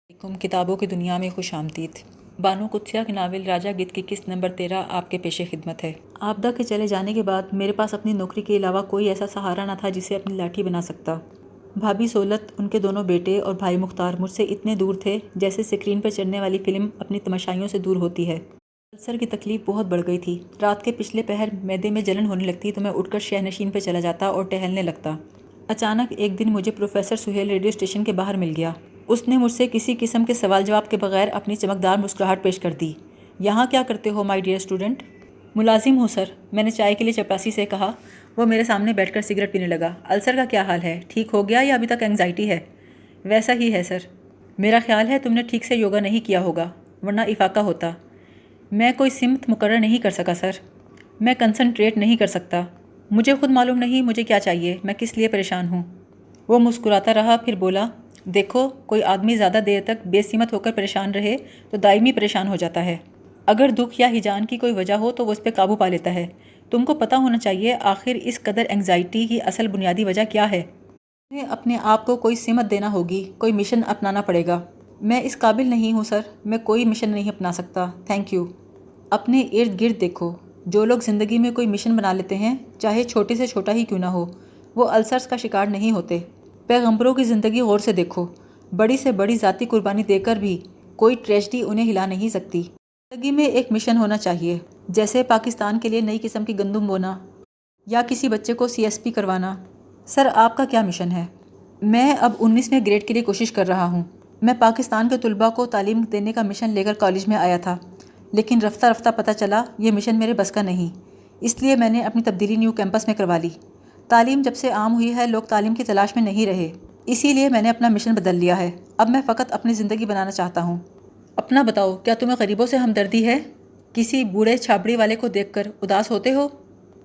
کتابوں کی دنیا میں خوش آمدید۔ بانو قدسیہ کے ناول راجہ گدھ کی قسط نمبر 13 آپ کے پیش خدمت ہے۔ آبدہ کے چلے جانے کے بعد میرے پاس اپنی نوکری کے علاوہ کوئی ایسا سہارا نہ تھا جسے اپنی لاٹھی بنا سکتا۔ بھابھی سولت، ان کے دونوں بیٹے اور بھائی مختار مجھ سے اتنے دور تھے جیسے سکرین پر چلنے والی فلم اپنی تماشائیوں سے دور ہوتی ہے۔ السر کی تکلیف بہت بڑھ گئی تھی۔ رات کے پچھلے پہر معدے میں جلن ہونے لگتی تو میں اٹھ کر شہ نشین پہ چلا جاتا اور ٹہلنے لگتا۔ اچانک ایک دن مجھے پروفیسر سہیل ریڈیو اسٹیشن کے باہر مل گیا۔ اس نے مجھ سے کسی قسم کے سوال جواب کے بغیر اپنی چمکدار مسکراہٹ پیش کر دی۔ یہاں کیا کرتے ہو مائی ڈیئر اسٹوڈنٹ؟ ملازم ہوں سر، میں نے چائے کے لیے چپراسی سے کہا۔ وہ میرے سامنے بیٹھ کر سگریٹ پینے لگا۔ السر کا کیا حال ہے؟ ٹھیک ہو گیا یا ابھی تک اینگزائٹی ہے؟ ویسا ہی ہے سر۔ میرا خیال ہے تم نے ٹھیک سے یوگا نہیں کیا ہوگا ورنہ افاقہ ہوتا۔ میں کوئی سمت مقرر نہیں کر سکا سر۔ میں کنسنٹریٹ نہیں کر سکتا۔ مجھے خود معلوم نہیں مجھے کیا چاہیے، میں کس لیے پریشان ہوں۔ وہ مسکراتا رہا، پھر بولا، دیکھو کوئی آدمی زیادہ دیر تک بے سمت ہو کر پریشان رہے تو دائمی پریشان ہو جاتا ہے۔ اگر دکھ یا ہیجان کی کوئی وجہ ہو تو وہ اس پہ قابو پا لیتا ہے۔ تم کو پتہ ہونا چاہیے آخر اس قدر اینگزائٹی کی اصل بنیادی وجہ کیا ہے۔ تمہیں اپنے آپ کو کوئی سمت دینا ہوگی، کوئی مشن اپنانا پڑے گا۔ میں اس قابل نہیں ہوں سر، میں کوئی مشن نہیں اپنا سکتا، تھینک یو۔ اپنے ارد گرد دیکھو، جو لوگ زندگی میں کوئی مشن بنا لیتے ہیں، چاہے چھوٹے سے چھوٹا ہی کیوں نہ ہو، وہ السرز کا شکار نہیں ہوتے۔ پیغمبروں کی زندگی غور سے دیکھو، بڑی سے بڑی ذاتی قربانی دے کر بھی کوئی ٹریجڈی انہیں ہلا نہیں سکتی۔ زندگی میں ایک مشن ہونا چاہیے، جیسے پاکستان کے لیے نئی قسم کی گندم بونا یا کسی بچے کو CSP کروانا۔ سر آپ کا کیا مشن ہے؟ میں اب 19ویں گریڈ کے لیے کوشش کر رہا ہوں۔ میں پاکستان کے طلباء کو تعلیم دینے کا مشن لے کر کالج میں آیا تھا، لیکن رفتہ رفتہ پتہ چلا یہ مشن میرے بس کا نہیں، اس لیے میں نے اپنی تبدیلی نیو کیمپس میں کروا لی۔ تعلیم جب سے عام ہوئی ہے لوگ تعلیم کی تلاش میں نہیں رہے، اسی لیے میں نے اپنا مشن بدل لیا ہے۔ اب میں فقط اپنی زندگی بنانا چاہتا ہوں۔ اپنا بتاؤ، کیا تمہیں غریبوں سے ہمدردی ہے؟ کسی بوڑھے چھابڑی والے کو دیکھ کر اداس ہوتے ہو؟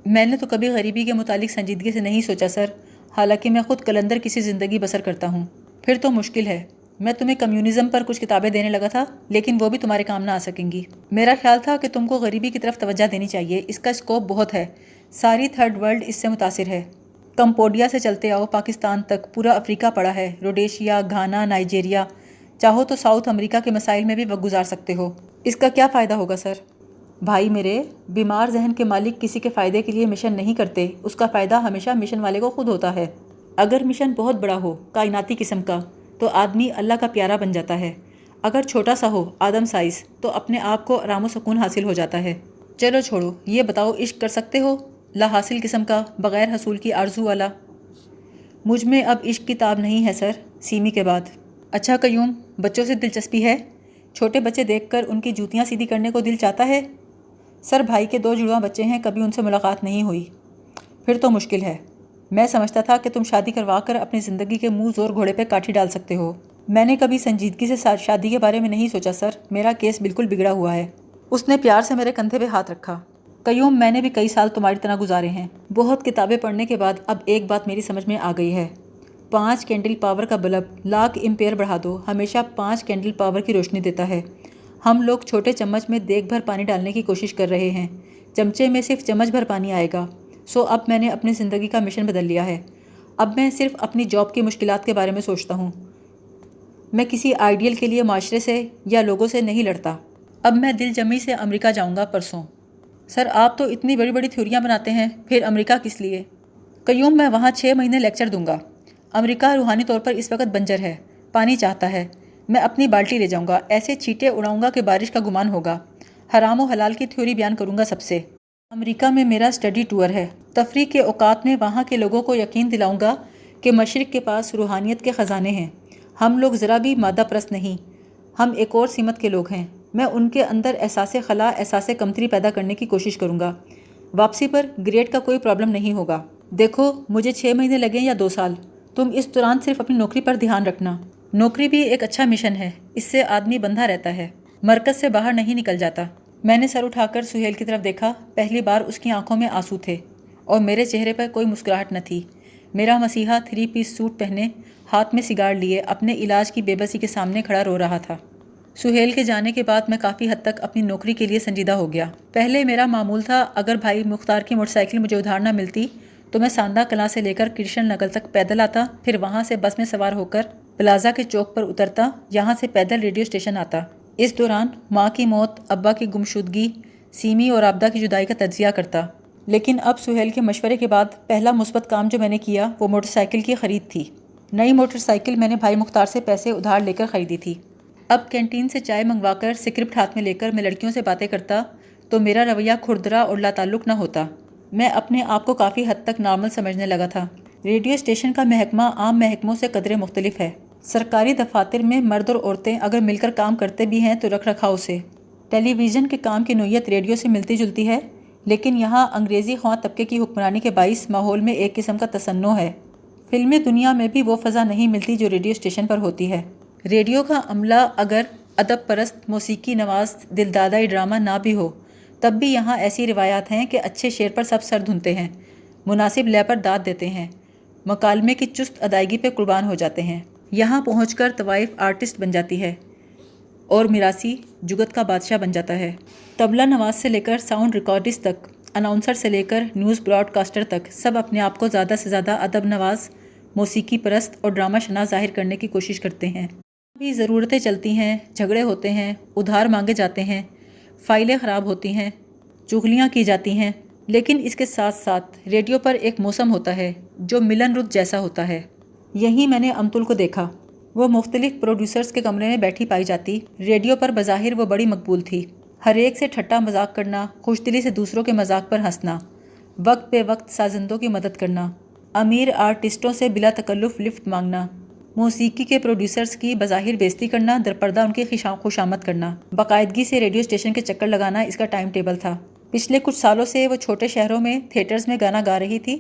میں نے تو کبھی غریبی کے متعلق سنجیدگی سے نہیں سوچا سر، حالانکہ میں خود قلندر کسی زندگی بسر کرتا ہوں۔ پھر تو مشکل ہے۔ میں تمہیں کمیونزم پر کچھ کتابیں دینے لگا تھا، لیکن وہ بھی تمہارے کام نہ آ سکیں گی۔ میرا خیال تھا کہ تم کو غریبی کی طرف توجہ دینی چاہیے، اس کا اسکوپ بہت ہے، ساری تھرڈ ورلڈ اس سے متاثر ہے۔ کمبوڈیا سے چلتے آؤ پاکستان تک، پورا افریقہ پڑا ہے، روڈیشیا، گھانا، نائجیریا، چاہو تو ساؤتھ امریکہ کے مسائل میں بھی وقت گزار سکتے ہو۔ اس کا کیا فائدہ ہوگا سر؟ بھائی میرے، بیمار ذہن کے مالک کسی کے فائدے کے لیے مشن نہیں کرتے، اس کا فائدہ ہمیشہ مشن والے کو خود ہوتا ہے۔ اگر مشن بہت بڑا ہو، کائناتی قسم کا، تو آدمی اللہ کا پیارا بن جاتا ہے۔ اگر چھوٹا سا ہو، آدم سائز، تو اپنے آپ کو آرام و سکون حاصل ہو جاتا ہے۔ چلو چھوڑو، یہ بتاؤ عشق کر سکتے ہو؟ لا حاصل قسم کا، بغیر حصول کی آرزو والا۔ مجھ میں اب عشق کی تاب نہیں ہے سر، سیمی کے بعد۔ اچھا قیوم، بچوں سے دلچسپی ہے؟ چھوٹے بچے دیکھ کر ان کی جوتیاں سیدھی کرنے کو دل چاہتا ہے؟ سر بھائی کے 2 جڑواں بچے ہیں، کبھی ان سے ملاقات نہیں ہوئی۔ پھر تو مشکل ہے۔ میں سمجھتا تھا کہ تم شادی کروا کر اپنی زندگی کے منہ زور گھوڑے پہ کاٹھی ڈال سکتے ہو۔ میں نے کبھی سنجیدگی سے شادی کے بارے میں نہیں سوچا سر، میرا کیس بالکل بگڑا ہوا ہے۔ اس نے پیار سے میرے کندھے پہ ہاتھ رکھا۔ قیوم، میں نے بھی کئی سال تمہاری طرح گزارے ہیں۔ بہت کتابیں پڑھنے کے بعد اب ایک بات میری سمجھ میں آ گئی ہے۔ 5 کینڈل پاور کا بلب لاکھ ایمپیئر بڑھا دو، ہمیشہ 5 کینڈل پاور کی روشنی دیتا ہے۔ ہم لوگ چھوٹے چمچ میں دیگ بھر پانی ڈالنے کی کوشش کر رہے ہیں، چمچے میں صرف چمچ بھر پانی آئے گا۔ سو اب میں نے اپنی زندگی کا مشن بدل لیا ہے۔ اب میں صرف اپنی جاب کی مشکلات کے بارے میں سوچتا ہوں۔ میں کسی آئیڈیل کے لیے معاشرے سے یا لوگوں سے نہیں لڑتا۔ اب میں دل جمی سے امریکہ جاؤں گا پرسوں۔ سر آپ تو اتنی بڑی بڑی تھیوریاں بناتے ہیں، پھر امریکہ کس لیے؟ قیوم، میں وہاں 6 مہینے لیکچر دوں گا۔ امریکہ روحانی طور پر اس وقت بنجر ہے، پانی چاہتا ہے۔ میں اپنی بالٹی لے جاؤں گا، ایسے چھینٹے اڑاؤں گا کہ بارش کا گمان ہوگا۔ حرام و حلال کی تھیوری بیان کروں گا سب سے۔ امریکہ میں میرا اسٹڈی ٹور ہے۔ تفریح کے اوقات میں وہاں کے لوگوں کو یقین دلاؤں گا کہ مشرق کے پاس روحانیت کے خزانے ہیں۔ ہم لوگ ذرا بھی مادہ پرست نہیں، ہم ایک اور سمت کے لوگ ہیں۔ میں ان کے اندر احساس خلا، احساس کمتری پیدا کرنے کی کوشش کروں گا۔ واپسی پر گریڈ کا کوئی پرابلم نہیں ہوگا۔ دیکھو، مجھے 6 مہینے لگیں یا 2 سال، تم اس دوران صرف اپنی نوکری پر دھیان رکھنا۔ نوکری بھی ایک اچھا مشن ہے، اس سے آدمی بندھا رہتا ہے، مرکز سے باہر نہیں نکل جاتا۔ میں نے سر اٹھا کر سہیل کی طرف دیکھا۔ پہلی بار اس کی آنکھوں میں آنسو تھے اور میرے چہرے پر کوئی مسکراہٹ نہ تھی۔ میرا مسیحا 3 پیس سوٹ پہنے، ہاتھ میں سگار لیے، اپنے علاج کی بے بسی کے سامنے کھڑا رو رہا تھا۔ سہیل کے جانے کے بعد میں کافی حد تک اپنی نوکری کے لیے سنجیدہ ہو گیا۔ پہلے میرا معمول تھا اگر بھائی مختار کی موٹر سائیکل مجھے ادھار نہ ملتی تو میں ساندہ کلاں سے لے کر کرشن نگر تک پیدل آتا، پھر وہاں سے بس میں سوار ہو کر پلازا کے چوک پر اترتا، یہاں سے پیدل ریڈیو اسٹیشن آتا۔ اس دوران ماں کی موت، ابا کی گمشدگی، سیمی اور آبدہ کی جدائی کا تجزیہ کرتا۔ لیکن اب سہیل کے مشورے کے بعد پہلا مثبت کام جو میں نے کیا وہ موٹر سائیکل کی خرید تھی۔ نئی موٹر سائیکل میں نے بھائی مختار سے پیسے ادھار لے کر خریدی تھی۔ اب کینٹین سے چائے منگوا کر سکرپٹ ہاتھ میں لے کر میں لڑکیوں سے باتیں کرتا تو میرا رویہ کھردرا اور لا تعلق نہ ہوتا۔ میں اپنے آپ کو کافی حد تک نارمل سمجھنے لگا تھا۔ ریڈیو اسٹیشن کا محکمہ عام محکموں سے قدرے مختلف ہے۔ سرکاری دفاتر میں مرد اور عورتیں اگر مل کر کام کرتے بھی ہیں تو رکھ رکھاؤ سے۔ ٹیلی ویژن کے کام کی نوعیت ریڈیو سے ملتی جلتی ہے، لیکن یہاں انگریزی خواہ طبقے کی حکمرانی کے باعث ماحول میں ایک قسم کا تصنع ہے۔ فلمی دنیا میں بھی وہ فضا نہیں ملتی جو ریڈیو اسٹیشن پر ہوتی ہے۔ ریڈیو کا عملہ اگر ادب پرست، موسیقی نواز، دلدادہ ڈرامہ نہ بھی ہو، تب بھی یہاں ایسی روایات ہیں کہ اچھے شعر پر سب سر دھنتے ہیں، مناسب لے پر داد دیتے ہیں، مکالمے کی چست ادائیگی پہ قربان ہو جاتے ہیں۔ یہاں پہنچ کر طوائف آرٹسٹ بن جاتی ہے اور میراثی جگت کا بادشاہ بن جاتا ہے۔ طبلہ نواز سے لے کر ساؤنڈ ریکارڈسٹ تک، اناؤنسر سے لے کر نیوز براڈ کاسٹر تک، سب اپنے آپ کو زیادہ سے زیادہ ادب نواز، موسیقی پرست اور ڈرامہ شناس ظاہر کرنے کی کوشش کرتے ہیں۔ بھی ضرورتیں چلتی ہیں، جھگڑے ہوتے ہیں، ادھار مانگے جاتے ہیں، فائلیں خراب ہوتی ہیں، چغلیاں کی جاتی ہیں، لیکن اس کے ساتھ ساتھ ریڈیو پر ایک موسم ہوتا ہے جو ملن رت جیسا ہوتا ہے۔ یہیں میں نے امتل کو دیکھا۔ وہ مختلف پروڈیوسرز کے کمرے میں بیٹھی پائی جاتی۔ ریڈیو پر بظاہر وہ بڑی مقبول تھی۔ ہر ایک سے ٹھٹا مذاق کرنا، خوش دلی سے دوسروں کے مذاق پر ہنسنا، وقت بے وقت سازندوں کی مدد کرنا، امیر آرٹسٹوں سے بلا تکلف لفٹ مانگنا، موسیقی کے پروڈیوسرز کی بظاہر بےزتی کرنا، درپردہ ان کی خوشامد کرنا، باقاعدگی سے ریڈیو اسٹیشن کے چکر لگانا اس کا ٹائم ٹیبل تھا۔ پچھلے کچھ سالوں سے وہ چھوٹے شہروں میں تھیٹرز میں گانا گا رہی تھی۔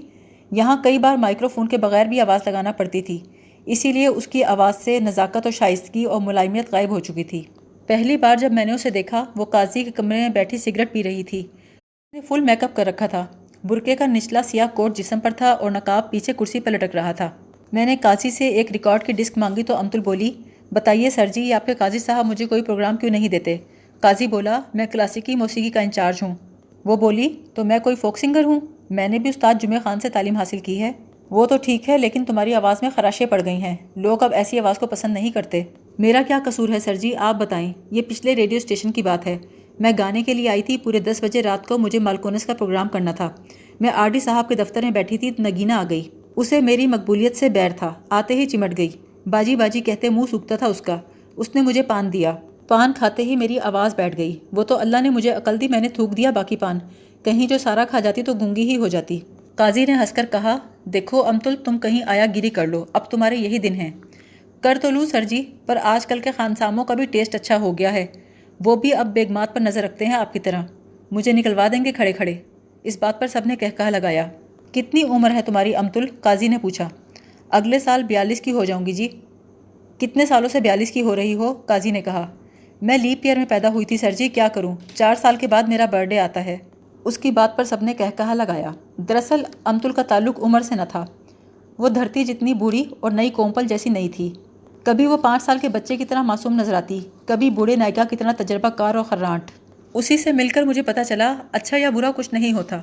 یہاں کئی بار مائکرو فون کے بغیر بھی آواز لگانا پڑتی تھی، اسی لیے اس کی آواز سے نزاکت و شائستگی اور ملائمیت غائب ہو چکی تھی۔ پہلی بار جب میں نے اسے دیکھا وہ قاضی کے کمرے میں بیٹھی سگریٹ پی رہی تھی۔ اس نے فل میک اپ کر رکھا تھا، برقعے کا نچلا سیاہ کوٹ جسم پر تھا اور نقاب پیچھے کرسی پر لٹک رہا تھا۔ میں نے قاضی سے ایک ریکارڈ کی ڈسک مانگی تو امتل بولی، بتائیے سر جی، آپ کے قاضی صاحب مجھے کوئی پروگرام کیوں نہیں دیتے؟ قاضی بولا، میں کلاسیکی موسیقی کا انچارج ہوں۔ وہ بولی، تو میں کوئی فوک سنگر ہوں؟ میں نے بھی استاد جمعہ خان سے تعلیم حاصل کی ہے۔ وہ تو ٹھیک ہے، لیکن تمہاری آواز میں خراشیں پڑ گئی ہیں، لوگ اب ایسی آواز کو پسند نہیں کرتے۔ میرا کیا قصور ہے سر جی، آپ بتائیں۔ یہ پچھلے ریڈیو اسٹیشن کی بات ہے، میں گانے کے لیے آئی تھی، پورے 10 بجے رات کو مجھے مالکونس کا پروگرام کرنا تھا۔ میں آر ڈی صاحب کے دفتر میں بیٹھی تھی تو نگینہ آ گئی۔ اسے میری مقبولیت سے بیر تھا، آتے ہی چمٹ گئی، باجی باجی کہتے منہ سوکھتا تھا اس کا۔ اس نے مجھے پان دیا، پان کھاتے ہی میری آواز بیٹھ گئی۔ وہ تو اللہ نے مجھے عقل دی، میں نے تھوک دیا باقی پان، کہیں جو سارا کھا جاتی تو گونگی ہی ہو جاتی۔ قاضی نے ہنس کر کہا، دیکھو امتل، تم کہیں آیا گیری کر لو، اب تمہارے یہی دن ہیں۔ کر تو لوں سر جی، پر آج کل کے خانساموں کا بھی ٹیسٹ اچھا ہو گیا ہے، وہ بھی اب بیگمات پر نظر رکھتے ہیں آپ کی طرح، مجھے نکلوا دیں گے کھڑے کھڑے۔ اس بات پر سب نے کہکہا لگایا۔ کتنی عمر ہے تمہاری امتل؟ قاضی نے پوچھا۔ اگلے سال 42 کی ہو جاؤں گی جی۔ کتنے سالوں سے 42 کی ہو رہی ہو؟ قاضی نے کہا۔ میں لیپ ایئر میں پیدا ہوئی تھی سر جی، کیا کروں، 4 سال کے بعد میرا برتھ ڈے آتا ہے۔ اس کی بات پر سب نے کہکہا لگایا۔ دراصل امتل کا تعلق عمر سے نہ تھا، وہ دھرتی جتنی بوڑھی اور نئی کومپل جیسی نئی تھی۔ کبھی وہ 5 سال کے بچے کی طرح معصوم نظر آتی، کبھی بوڑھے نائکا کی طرح تجربہ کار اور خرانٹ۔ اسی سے مل کر مجھے پتہ چلا اچھا یا برا کچھ نہیں ہوتا،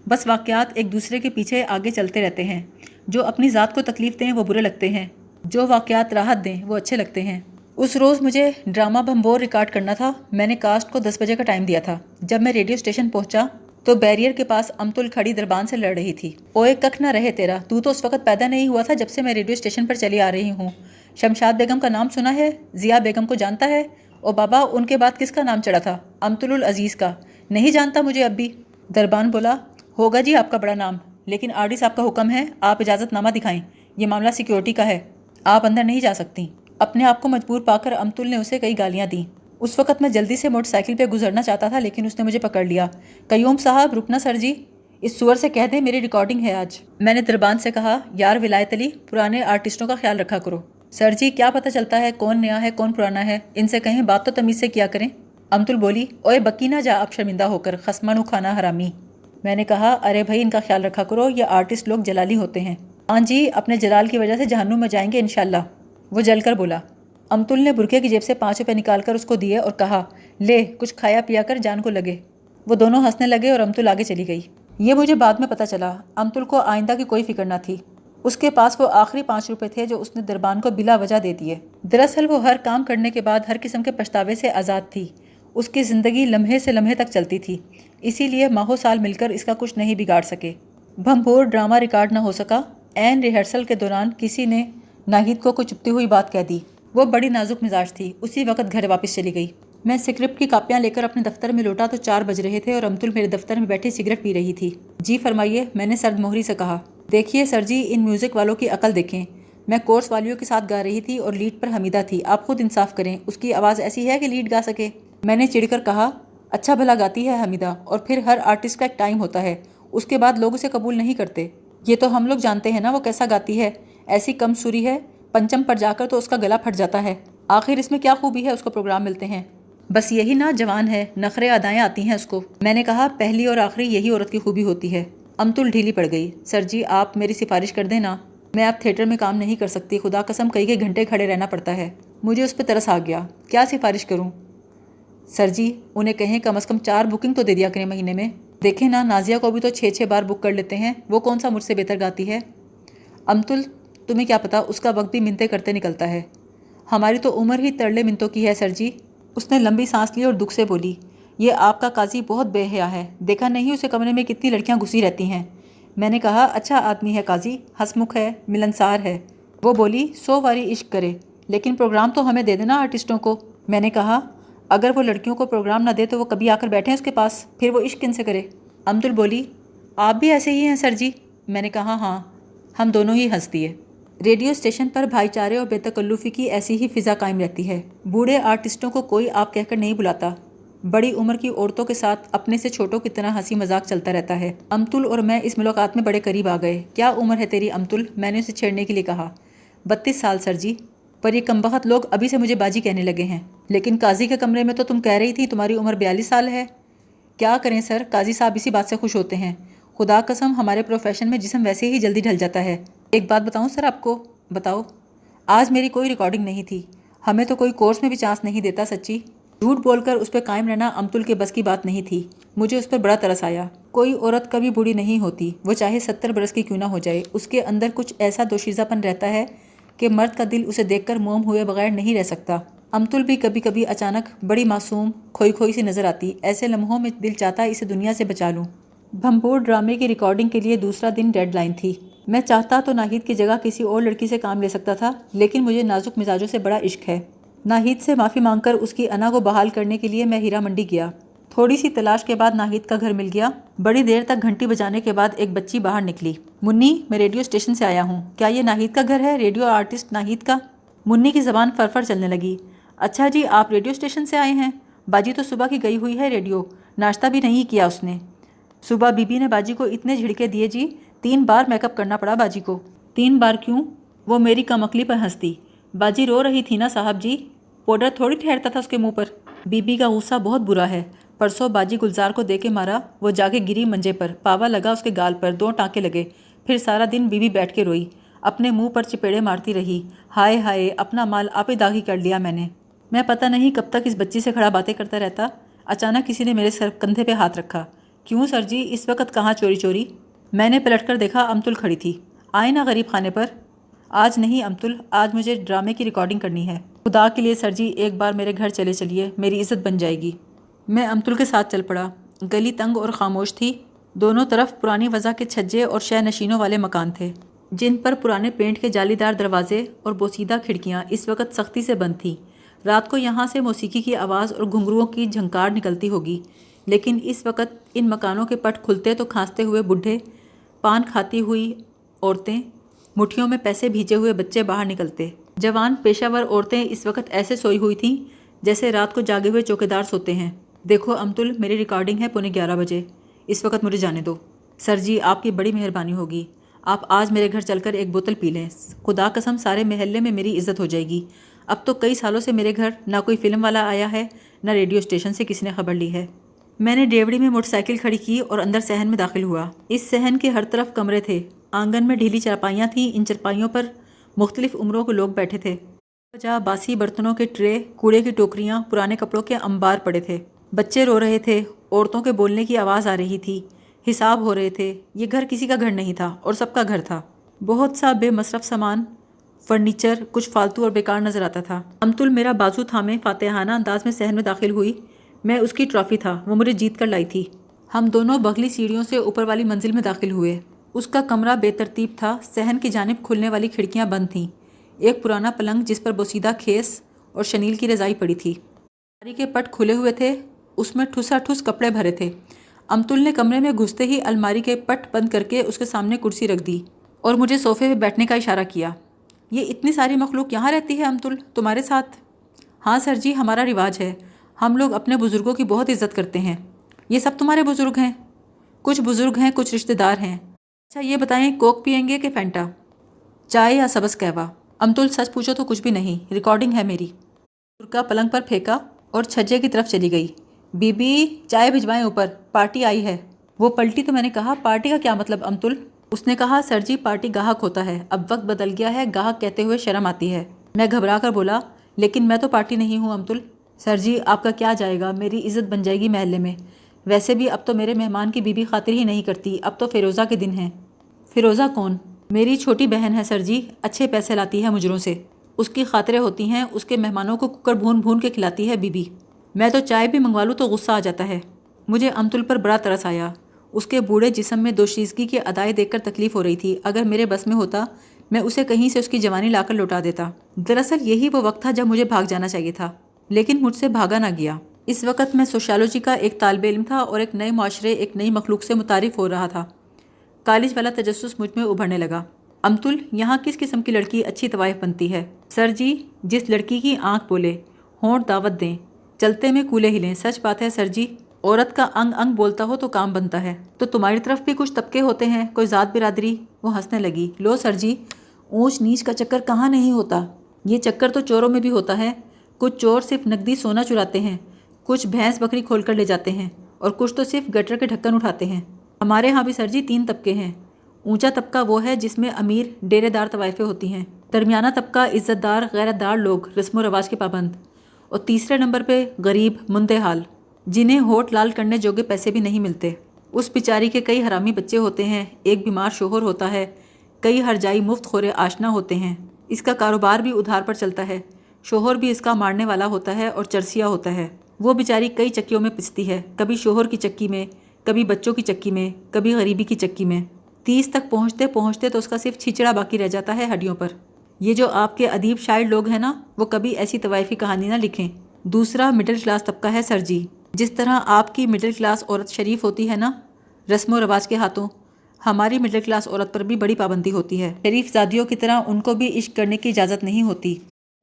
بس واقعات ایک دوسرے کے پیچھے آگے چلتے رہتے ہیں۔ جو اپنی ذات کو تکلیف دیں وہ برے لگتے ہیں، جو واقعات راحت دیں وہ اچھے لگتے ہیں۔ اس روز مجھے ڈرامہ بھمبور ریکارڈ کرنا تھا۔ میں نے کاسٹ کو 10 بجے کا ٹائم دیا تھا۔ جب میں ریڈیو اسٹیشن پہنچا تو بیریئر کے پاس امتل کھڑی دربان سے لڑ رہی تھی۔ اوئے ککھ نہ رہے تیرا، تو اس وقت پیدا نہیں ہوا تھا جب سے میں ریڈیو اسٹیشن پر چلی آ رہی ہوں۔ شمشاد بیگم کا نام سنا ہے؟ ضیا بیگم کو جانتا ہے؟ او بابا، ان کے بعد کس کا نام چڑھا تھا؟ امتل العزیز کا۔ نہیں جانتا مجھے اب بھی؟ دربان بولا، ہوگا جی آپ کا بڑا نام، لیکن آر ڈی صاحب کا حکم ہے، آپ اجازت نامہ دکھائیں، یہ معاملہ سیکیورٹی کا ہے، آپ اندر نہیں جا سکتی۔ اپنے آپ کو مجبور پا کر امتل نے اسے کئی گالیاں دیں۔ اس وقت میں جلدی سے موٹر سائیکل پہ گزرنا چاہتا تھا، لیکن اس نے مجھے پکڑ لیا۔ قیوم صاحب رکنا سر جی، اس سور سے کہہ دیں میری ریکارڈنگ ہے آج۔ میں نے دربان سے کہا، یار ولایت علی، پرانے آرٹسٹوں کا خیال رکھا کرو۔ سر جی کیا پتہ چلتا ہے کون نیا ہے کون پرانا ہے، ان سے کہیں بات تو تمیز سے کیا کریں۔ امتل بولی، اوئے بکی نہ جا اب شرمندہ ہو کر، خصمانو کھانا حرامی۔ میں نے کہا، ارے بھائی ان کا خیال رکھا کرو، یہ آرٹسٹ لوگ جلالی ہوتے ہیں۔ ہاں جی، اپنے جلال کی وجہ سے جہنم میں جائیں گے انشاءاللہ، وہ جل کر بولا۔ امتل نے برقعے کی جیب سے 5 روپے نکال کر اس کو دیے اور کہا، لے کچھ کھایا پیا کر جان کو لگے۔ وہ دونوں ہنسنے لگے اور امتل آگے چلی گئی۔ یہ مجھے بعد میں پتہ چلا، امتل کو آئندہ کی کوئی فکر نہ تھی۔ اس کے پاس وہ آخری 5 روپے تھے جو اس نے دربان کو بلا وجہ دے دیے۔ دراصل وہ ہر کام کرنے کے بعد ہر قسم کے پچھتاوے سے آزاد تھی۔ اس کی زندگی لمحے سے لمحے تک چلتی تھی، اسی لیے ماہو سال مل کر اس کا کچھ نہیں بگاڑ سکے۔ بھمپور ڈرامہ ریکارڈ نہ ہو سکا۔ عین ریہرسل کے دوران کسی نے ناہید کو کوئی چپتی ہوئی بات کہہ دی۔ وہ بڑی نازک مزاج تھی، اسی وقت گھر واپس چلی گئی۔ میں سکرپٹ کی کاپیاں لے کر اپنے دفتر میں لوٹا تو 4 بج رہے تھے اور امتل میرے دفتر میں بیٹھی سگریٹ پی رہی تھی۔ جی فرمائیے، میں نے سرد مہری سے کہا۔ دیکھیے سر جی، ان میوزک والوں کی عقل دیکھیں۔ میں کورس والیوں کے ساتھ گا رہی تھی اور لیڈ پر حمیدہ تھی۔ آپ خود انصاف کریں، اس کی آواز ایسی ہے کہ لیڈ گا سکے؟ میں نے چڑھ کر کہا، اچھا بھلا گاتی ہے حمیدہ، اور پھر ہر آرٹسٹ کا ایک ٹائم ہوتا ہے، اس کے بعد لوگ اسے قبول نہیں کرتے۔ یہ تو ہم لوگ جانتے ہیں نا وہ کیسا گاتی ہے، ایسی کم سوری ہے، پنچم پر جا کر تو اس کا گلا پھٹ جاتا ہے۔ آخر اس میں کیا خوبی ہے، اس کو پروگرام ملتے ہیں۔ بس یہی نا، جوان ہے، نخرے ادائیں آتی ہیں اس کو۔ میں نے کہا، پہلی اور آخری یہی عورت کی خوبی ہوتی ہے۔ امتل ڈھیلی پڑ گئی۔ سر جی، آپ میری سفارش کر دیں نا، میں اب تھیٹر میں کام نہیں کر سکتی، خدا قسم کئی گھنٹے کھڑے رہنا پڑتا ہے۔ مجھے اس پہ ترس آ گیا۔ کیا سفارش کروں؟ سر جی، انہیں کہیں کم از کم 4 بکنگ تو دے دیا کریں مہینے میں۔ دیکھیں نا، نازیہ کو بھی تو 6 بار بک کر لیتے ہیں، وہ کون سا مجھ سے بہتر گاتی ہے؟ امتل، تمہیں کیا پتا، اس کا وقت بھی منتیں کرتے نکلتا ہے۔ ہماری تو عمر ہی ترلے منتوں کی ہے سر جی۔ اس نے لمبی سانس لی اور دکھ سے بولی، یہ آپ کا قاضی بہت بے حیا ہے، دیکھا نہیں اسے کمرے میں کتنی لڑکیاں گھسی رہتی ہیں۔ میں نے کہا، اچھا آدمی ہے قاضی، ہنسمکھ ہے، ملنسار ہے۔ وہ بولی، 100 باری عشق کرے، لیکن پروگرام تو ہمیں دے دینا آرٹسٹوں کو۔ میں نے کہا، اگر وہ لڑکیوں کو پروگرام نہ دے تو وہ کبھی آ کر بیٹھیں اس کے پاس، پھر وہ عشق کن سے کرے؟ امتل بولی، آپ بھی ایسے ہی ہیں سر جی۔ میں نے کہا، ہاں، ہم دونوں ہی ہنس دیے۔ ریڈیو اسٹیشن پر بھائی چارے اور بے تکلفی کی ایسی ہی فضا قائم رہتی ہے۔ بوڑھے آرٹسٹوں کو کوئی آپ کہہ کر نہیں بلاتا۔ بڑی عمر کی عورتوں کے ساتھ اپنے سے چھوٹوں کی طرح ہنسی مذاق چلتا رہتا ہے۔ امتل اور میں اس ملاقات میں بڑے قریب آ گئے۔ کیا عمر ہے تیری امتل؟ میں نے اسے چھیڑنے کے لیے کہا۔ 32 سال سر جی، پر یہ کمبخت لوگ ابھی سے مجھے باجی کہنے لگے ہیں۔ لیکن قاضی کے کمرے میں تو تم کہہ رہی تھی تمہاری عمر 42 سال ہے۔ کیا کریں سر، قاضی صاحب اسی بات سے خوش ہوتے ہیں۔ خدا قسم ہمارے پروفیشن میں جسم ویسے ہی جلدی ڈھل جاتا ہے۔ ایک بات بتاؤں سر آپ کو؟ بتاؤ۔ آج میری کوئی ریکارڈنگ نہیں تھی، ہمیں تو کوئی کورس میں بھی چانس نہیں دیتا سچی۔ جھوٹ بول کر اس پہ قائم رہنا امتل کے بس کی بات نہیں تھی۔ مجھے اس پر بڑا ترس آیا۔ کوئی عورت کبھی بوڑھی نہیں ہوتی، وہ چاہے 70 برس کی کیوں نہ ہو جائے، اس کے اندر کچھ ایسا دوشیزہ پن رہتا ہے کہ مرد کا دل اسے دیکھ کر موم ہوئے بغیر نہیں رہ سکتا۔ امتل بھی کبھی کبھی اچانک بڑی معصوم کھوئی سی نظر آتی، ایسے لمحوں میں دل چاہتا اسے دنیا سے بچا لوں۔ بھمپور ڈرامے کی ریکارڈنگ کے لیے دوسرا دن ڈیڈ لائن تھی۔ میں چاہتا تو ناہید کی جگہ کسی اور لڑکی سے کام لے سکتا تھا، لیکن مجھے نازک مزاجوں سے بڑا عشق ہے۔ ناہید سے معافی مانگ کر اس کی انا کو بحال کرنے کے لیے میں ہیرا منڈی گیا۔ تھوڑی سی تلاش کے بعد ناہید کا گھر مل گیا۔ بڑی دیر تک گھنٹی بجانے کے بعد ایک بچی باہر نکلی۔ منی، میں ریڈیو اسٹیشن سے آیا ہوں، کیا یہ ناہید کا گھر ہے، ریڈیو آرٹسٹ ناہید کا؟ منی کی زبان فرفر چلنے لگی۔ اچھا جی، آپ ریڈیو اسٹیشن سے آئے ہیں؟ باجی تو صبح کی گئی ہوئی ہے ریڈیو، ناشتہ بھی نہیں کیا اس نے۔ صبح بی بی نے باجی کو اتنے جھڑکے دیے جی، 3 بار میک اپ کرنا پڑا باجی کو۔ 3 بار کیوں؟ وہ میری کم عقلی پر ہنستی۔ باجی رو رہی تھی نا صاحب جی، پاؤڈر تھوڑی ٹھہرتا تھا اس کے منہ پر۔ بی بی کا غصہ بہت برا ہے۔ پرسوں باجی گلزار کو دے کے مارا، وہ جا کے گری منجے پر، پاوا لگا اس کے گال پر، 2 ٹانکے لگے۔ پھر سارا دن بی بی بیٹھ کے روئی، اپنے منہ پر چپیڑے مارتی رہی۔ ہائے ہائے، اپنا مال آپ ہی داغی کر لیا میں نے۔ میں پتہ نہیں کب تک اس بچی سے کھڑا باتیں کرتا رہتا۔ اچانک کسی نے میرے سر کندھے پہ ہاتھ رکھا۔ کیوں سر جی، اس وقت کہاں چوری چوری؟ میں نے پلٹ کر دیکھا، امتل کھڑی تھی۔ آئے نا غریب خانے پر۔ آج نہیں امتل، آج مجھے ڈرامے کی ریکارڈنگ کرنی ہے۔ خدا کے لیے سر جی، ایک بار میرے گھر چلے چلیے، میری عزت بن جائے گی۔ میں امتل کے ساتھ چل پڑا۔ گلی تنگ اور خاموش تھی، دونوں طرف پرانی وضع کے چھجے اور شہ نشینوں والے مکان تھے، جن پر پرانے پینٹ کے جالی دار دروازے اور بوسیدہ کھڑکیاں اس وقت سختی سے بند تھیں۔ رات کو یہاں سے موسیقی کی آواز اور گھنگروؤں کی جھنکار نکلتی ہوگی، لیکن اس وقت ان مکانوں کے پٹ کھلتے تو کھانستے ہوئے بڈھے، پان کھاتی ہوئی عورتیں، مٹھیوں میں پیسے بھیجے ہوئے بچے باہر نکلتے۔ جوان پیشہ ور عورتیں اس وقت ایسے سوئی ہوئی تھیں جیسے رات کو جاگے ہوئے چوکیدار سوتے ہیں۔ دیکھو امتل، میری ریکارڈنگ ہے 11:15 بجے، اس وقت مجھے جانے دو۔ سر جی، آپ کی بڑی مہربانی ہوگی، آپ آج میرے گھر چل کر ایک بوتل پی لیں، خدا قسم سارے محلے میں میری عزت ہو جائے گی۔ اب تو کئی سالوں سے میرے گھر نہ کوئی فلم والا آیا ہے، نہ ریڈیو اسٹیشن سے کسی نے خبر لی ہے۔ میں نے ڈیوڑی میں موٹر سائیکل کھڑی کی اور اندر صحن میں داخل ہوا۔ اس صحن کے ہر طرف کمرے تھے، آنگن میں ڈھیلی چارپائیاں تھیں، ان چارپائیوں پر مختلف عمروں کے لوگ بیٹھے تھے۔ جہاں باسی برتنوں کے ٹرے، کوڑے کی ٹوکریاں، پرانے کپڑوں کے انبار پڑے تھے۔ بچے رو رہے تھے، عورتوں کے بولنے کی آواز آ رہی تھی، حساب ہو رہے تھے۔ یہ گھر کسی کا گھر نہیں تھا اور سب کا گھر تھا۔ بہت سا بے مصرف سامان، فرنیچر کچھ فالتو اور بیکار نظر آتا تھا۔ امتل میرا بازو تھامے فاتحانہ انداز میں صحن میں داخل ہوئی۔ میں اس کی ٹرافی تھا، وہ مجھے جیت کر لائی تھی۔ ہم دونوں بغلی سیڑھیوں سے اوپر والی منزل میں داخل ہوئے۔ اس کا کمرہ بے ترتیب تھا، صحن کی جانب کھلنے والی کھڑکیاں بند تھیں۔ ایک پرانا پلنگ جس پر بوسیدہ کھیس اور شنیل کی رضائی پڑی تھی۔ الماری کے پٹ کھلے ہوئے تھے، اس میں ٹھسا ٹھس کپڑے بھرے تھے۔ امتل نے کمرے میں گھستے ہی الماری کے پٹ بند کر کے اس کے سامنے کرسی رکھ دی اور مجھے صوفے پہ بیٹھنے کا اشارہ کیا۔ یہ اتنی ساری مخلوق یہاں رہتی ہے امتل، تمہارے ساتھ؟ ہاں سر جی، ہمارا رواج ہے، ہم لوگ اپنے بزرگوں کی بہت عزت کرتے ہیں۔ یہ سب تمہارے بزرگ ہیں؟ کچھ بزرگ ہیں، کچھ رشتہ دار ہیں۔ اچھا یہ بتائیں، کوک پئیں گے کہ فینٹا؟ چائے یا سبز قہوہ؟ امتل سچ پوچھو تو کچھ بھی نہیں، ریکارڈنگ ہے میری۔ ترکا پلنگ پر پھینکا اور چھجے کی طرف چلی گئی۔ بی بی چائے بھجوائیں اوپر، پارٹی آئی ہے۔ وہ پلٹی تو میں نے کہا پارٹی کا کیا مطلب امتل؟ اس نے کہا سر جی پارٹی گاہک ہوتا ہے، اب وقت بدل گیا ہے، گاہک کہتے ہوئے شرم آتی ہے۔ میں گھبرا کر بولا لیکن میں تو پارٹی نہیں ہوں امتل۔ سر جی آپ کا کیا جائے گا، میری عزت بن جائے گی محلے میں۔ ویسے بھی اب تو میرے مہمان کی بیوی خاطر ہی نہیں کرتی، اب تو فیروزہ کے دن ہیں۔ فیروزہ کون؟ میری چھوٹی بہن ہے سر جی، اچھے پیسے لاتی ہے مجروں سے، اس کی خاطریں ہوتی ہیں، اس کے مہمانوں کو ککڑ بھون بھون کے کھلاتی ہے بیوی۔ میں تو چائے بھی منگوا لوں تو غصہ آ جاتا ہے۔ مجھے امتل پر بڑا ترس آیا، اس کے بوڑھے جسم میں دوشیزگی کی ادائیں دیکھ کر تکلیف ہو رہی تھی۔ اگر میرے بس میں ہوتا میں اسے کہیں سے اس کی جوانی لا کر لوٹا دیتا۔ دراصل یہی وہ وقت تھا جب مجھے بھاگ جانا چاہیے تھا، لیکن مجھ سے بھاگا نہ گیا۔ اس وقت میں سوشیالوجی کا ایک طالب علم تھا اور ایک نئے معاشرے، ایک نئی مخلوق سے متعارف ہو رہا تھا۔ کالج والا تجسس مجھ میں ابھرنے لگا۔ امتل یہاں کس قسم کی لڑکی اچھی طوائف بنتی ہے؟ سر جی جس لڑکی کی آنکھ بولے، ہونٹ دعوت دیں، چلتے میں کولے ہلیں، سچ بات ہے سر جی۔ عورت کا انگ انگ بولتا ہو تو کام بنتا ہے۔ تو تمہاری طرف بھی کچھ طبقے ہوتے ہیں، کوئی ذات برادری؟ وہ ہنسنے لگی۔ لو سر جی، اونچ نیچ کا چکر کہاں نہیں ہوتا، یہ چکر تو چوروں میں بھی ہوتا ہے۔ کچھ چور صرف نقدی سونا چراتے ہیں، کچھ بھینس بکری کھول کر لے جاتے ہیں، اور کچھ تو صرف گٹر کے ڈھکن اٹھاتے ہیں۔ ہمارے ہاں بھی سر جی 3 طبقے ہیں۔ اونچا طبقہ وہ ہے جس میں امیر ڈیرے دار طوائفیں ہوتی ہیں، درمیانہ طبقہ عزت دار غیرت دار لوگ، رسم و رواج کے پابند، اور تیسرے نمبر پہ غریب مندے حال جنہیں ہوٹ لال کرنے جوگے پیسے بھی نہیں ملتے۔ اس بیچاری کے کئی حرامی بچے ہوتے ہیں، ایک بیمار شوہر ہوتا ہے، کئی ہرجائی مفت خورے آشنا ہوتے ہیں۔ اس کا کاروبار بھی ادھار پر چلتا ہے، شوہر بھی اس کا مارنے والا ہوتا ہے اور چرسیا ہوتا ہے۔ وہ بیچاری کئی چکیوں میں پستی ہے، کبھی شوہر کی چکی میں، کبھی بچوں کی چکی میں، کبھی غریبی کی چکی میں۔ 30 تک پہنچتے پہنچتے تو اس کا صرف چھچڑا باقی رہ جاتا ہے ہڈیوں پر۔ یہ جو آپ کے ادیب شاعر لوگ ہیں نا، وہ کبھی ایسی طوائفی کہانی نہ لکھیں۔ دوسرا مڈل کلاس طبقہ ہے سر جی، جس طرح آپ کی مڈل کلاس عورت شریف ہوتی ہے نا رسم و رواج کے ہاتھوں، ہماری مڈل کلاس عورت پر بھی بڑی پابندی ہوتی ہے۔ شریف زادیوں کی طرح ان کو بھی عشق کرنے کی اجازت نہیں ہوتی۔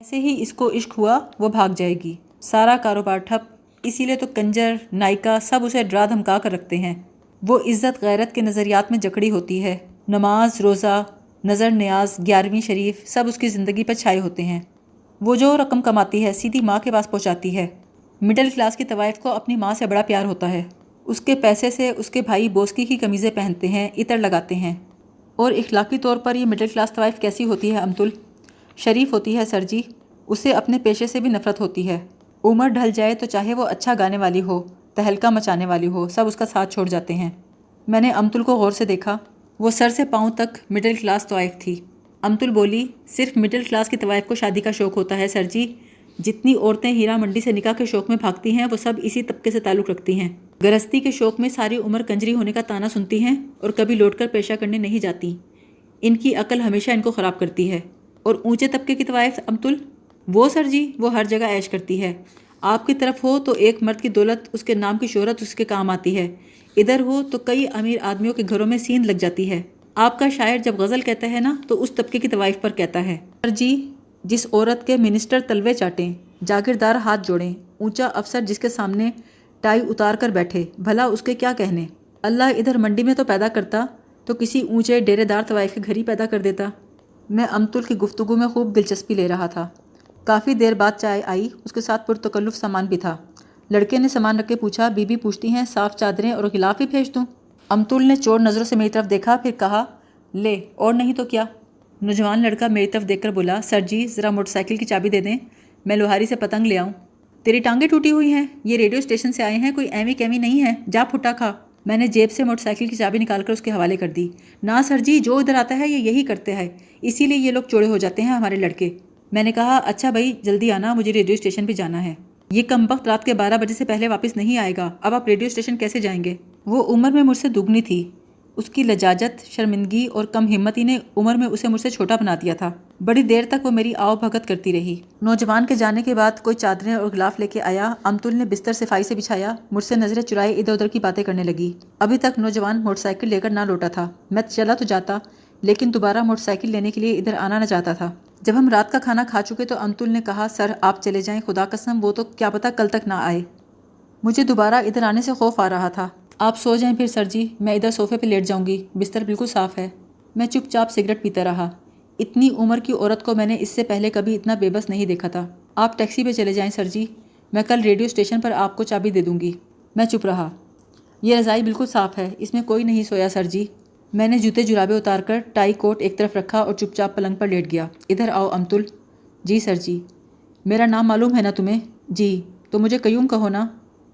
ایسے ہی اس کو عشق ہوا وہ بھاگ جائے گی، سارا کاروبار ٹھپ۔ اسی لیے تو کنجر نائکا سب اسے ڈرا دھمکا کر رکھتے ہیں۔ وہ عزت غیرت کے نظریات میں جکڑی ہوتی ہے، نماز روزہ نظر نیاز 11ویں شریف سب اس کی زندگی پر چھائے ہوتے ہیں۔ وہ جو رقم کماتی ہے سیدھی ماں کے پاس پہنچاتی ہے۔ مڈل کلاس کی طوائف کو اپنی ماں سے بڑا پیار ہوتا ہے، اس کے پیسے سے اس کے بھائی بوسکی کی قمیضیں پہنتے ہیں، عطر لگاتے ہیں۔ اور اخلاقی طور پر یہ مڈل کلاس طوائف کیسی ہوتی ہے امتل؟ شریف ہوتی ہے سر جی، اسے اپنے پیشے سے بھی نفرت ہوتی ہے۔ عمر ڈھل جائے تو چاہے وہ اچھا گانے والی ہو، تہلکہ مچانے والی ہو، سب اس کا ساتھ چھوڑ جاتے ہیں۔ میں نے امتل کو غور سے دیکھا، وہ سر سے پاؤں تک مڈل کلاس طوائف تھی۔ امتل بولی صرف مڈل کلاس کی طوائف کو شادی کا شوق ہوتا ہے سر جی، جتنی عورتیں ہیرا منڈی سے نکاح کے شوق میں بھاگتی ہیں وہ سب اسی طبقے سے تعلق رکھتی ہیں۔ گرہستی کے شوق میں ساری عمر کنجری ہونے کا طعنہ سنتی ہیں اور کبھی لوٹ کر پیشہ کرنے نہیں جاتی۔ ان کی عقل ہمیشہ ان کو خراب کرتی ہے۔ اور اونچے طبقے کی طوائف امتل؟ وہ سر جی وہ ہر جگہ عیش کرتی ہے۔ آپ کی طرف ہو تو ایک مرد کی دولت، اس کے نام کی شہرت اس کے کام آتی ہے، ادھر ہو تو کئی امیر آدمیوں کے گھروں میں سیند لگ جاتی ہے۔ آپ کا شاعر جب غزل کہتا ہے نا تو اس طبقے کی طوائف پر کہتا ہے۔ سر جی جس عورت کے منسٹر تلوے چاٹیں، جاگیردار ہاتھ جوڑیں، اونچا افسر جس کے سامنے ٹائی اتار کر بیٹھے، بھلا اس کے کیا کہنے؟ اللہ ادھر منڈی میں تو پیدا کرتا تو کسی اونچے ڈیرے دار طوائف کے گھر ہی پیدا کر دیتا۔ میں امتل کی گفتگو میں خوب دلچسپی لے رہا تھا۔ کافی دیر بعد چائے آئی، اس کے ساتھ پرتکلف سامان بھی تھا۔ لڑکے نے سامان رکھ کے پوچھا، بی بی پوچھتی ہیں صاف چادریں اور غلاف ہی بھیج دوں؟ امتل نے چور نظروں سے میری طرف دیکھا، پھر کہا لے اور نہیں تو کیا۔ نوجوان لڑکا میری طرف دیکھ کر بولا، سر جی ذرا موٹر سائیکل کی چابی دے دیں، میں لوہاری سے پتنگ لے آؤں۔ تیری ٹانگیں ٹوٹی ہوئی ہیں، یہ ریڈیو اسٹیشن سے آئے ہیں، کوئی ایویں کیویں نہیں ہے، جا پھٹا کھا۔ میں نے جیب سے موٹر سائیکل کی چابی نکال کر اس کے حوالے کر دی۔ نا سر جی، جو ادھر آتا ہے یہ یہی کرتے ہیں، اسی لیے یہ لوگ چوڑے ہو جاتے ہیں ہمارے لڑکے۔ میں نے کہا اچھا بھائی جلدی آنا، مجھے ریڈیو اسٹیشن پہ جانا ہے۔ یہ کمبخت رات کے 12 بجے سے پہلے واپس نہیں آئے گا، اب آپ ریڈیو اسٹیشن کیسے جائیں گے؟ وہ عمر میں مجھ سے دگنی تھی۔ اس کی لجاجت، شرمندگی اور کم ہمتی نے عمر میں اسے مجھ سے چھوٹا بنا دیا تھا۔ بڑی دیر تک وہ میری آؤ بھگت کرتی رہی۔ نوجوان کے جانے کے بعد کوئی چادریں اور غلاف لے کے آیا۔ امتل نے بستر صفائی سے بچھایا، مجھ سے نظریں چرائے ادھر ادھر کی باتیں کرنے لگی۔ ابھی تک نوجوان موٹر سائیکل لے کر نہ لوٹا تھا۔ میں چلا تو جاتا لیکن دوبارہ موٹر سائیکل لینے کے لیے ادھر آنا نہ چاہتا تھا۔ جب ہم رات کا کھانا کھا چکے تو امتل نے کہا سر آپ چلے جائیں، خدا قسم وہ تو کیا پتہ کل تک نہ آئے۔ مجھے دوبارہ ادھر آنے سے خوف آ رہا تھا۔ آپ سو جائیں پھر سر جی، میں ادھر صوفے پہ لیٹ جاؤں گی، بستر بالکل صاف ہے۔ میں چپ چاپ سگریٹ پیتا رہا۔ اتنی عمر کی عورت کو میں نے اس سے پہلے کبھی اتنا بے بس نہیں دیکھا تھا۔ آپ ٹیکسی پہ چلے جائیں سر جی، میں کل ریڈیو اسٹیشن پر آپ کو چابی دے دوں گی۔ میں چپ رہا۔ یہ رضائی بالکل صاف ہے، اس میں کوئی نہیں سویا سر جی۔ میں نے جوتے جرابے اتار کر ٹائی کوٹ ایک طرف رکھا اور چپ چاپ پلنگ پر لیٹ گیا۔ ادھر آؤ امتل۔ جی سر جی۔ میرا نام معلوم ہے نا تمہیں؟ جی۔ تو مجھے قیوم کہو نا۔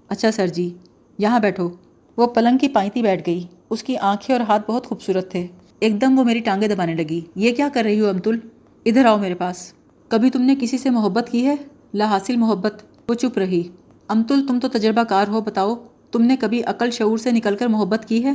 اچھا سر جی۔ یہاں بیٹھو۔ وہ پلنگ کی پائنتی بیٹھ گئی۔ اس کی آنکھیں اور ہاتھ بہت خوبصورت تھے۔ ایک دم وہ میری ٹانگیں دبانے لگی۔ یہ کیا کر رہی ہو امتل؟ ادھر آؤ میرے پاس۔ کبھی تم نے کسی سے محبت کی ہے؟ لا حاصل محبت۔ وہ چپ رہی۔ امتل تم تو تجربہ کار ہو، بتاؤ تم نے کبھی عقل شعور سے نکل کر محبت کی ہے؟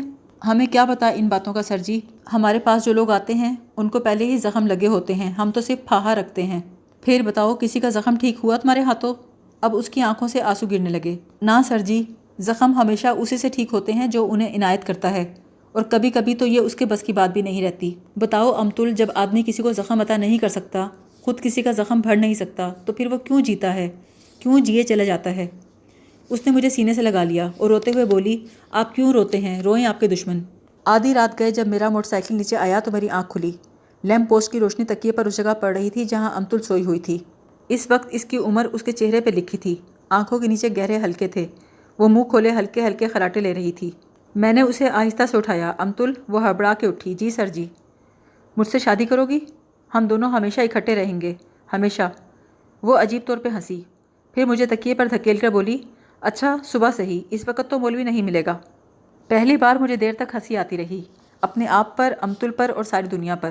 ہمیں کیا پتا ان باتوں کا سر جی، ہمارے پاس جو لوگ آتے ہیں ان کو پہلے ہی زخم لگے ہوتے ہیں، ہم تو صرف پھاہا رکھتے ہیں۔ پھر بتاؤ کسی کا زخم ٹھیک ہوا تمہارے ہاتھوں؟ اب اس کی آنکھوں سے آنسو گرنے لگے۔ نا سر جی، زخم ہمیشہ اسی سے ٹھیک ہوتے ہیں جو انہیں عنایت کرتا ہے، اور کبھی کبھی تو یہ اس کے بس کی بات بھی نہیں رہتی۔ بتاؤ امتل، جب آدمی کسی کو زخم عطا نہیں کر سکتا، خود کسی کا زخم بھر نہیں سکتا، تو پھر وہ کیوں جیتا ہے، کیوں جیے چلا جاتا ہے؟ اس نے مجھے سینے سے لگا لیا اور روتے ہوئے بولی آپ کیوں روتے ہیں، روئیں آپ کے دشمن۔ آدھی رات گئے جب میرا موٹر سائیکل نیچے آیا تو میری آنکھ کھلی۔ لیمپ پوسٹ کی روشنی تکیے پر اس جگہ پڑ رہی تھی جہاں امتل سوئی ہوئی تھی۔ اس وقت اس کی عمر اس کے چہرے پہ لکھی تھی۔ آنکھوں کے نیچے گہرے حلقے تھے۔ وہ منہ کھولے ہلکے ہلکے خراٹے لے رہی تھی۔ میں نے اسے آہستہ سے اٹھایا۔ امتل، وہ ہڑبڑا کے اٹھی۔ جی سر جی۔ مجھ سے شادی کرو گی؟ ہم دونوں ہمیشہ اکٹھے رہیں گے، ہمیشہ۔ وہ عجیب طور پہ ہنسی، پھر مجھے تکیے پر دھکیل کر بولی اچھا صبح صحیح، اس وقت تو مولوی نہیں ملے گا۔ پہلی بار مجھے دیر تک ہنسی آتی رہی، اپنے آپ پر، امتل پر اور ساری دنیا پر۔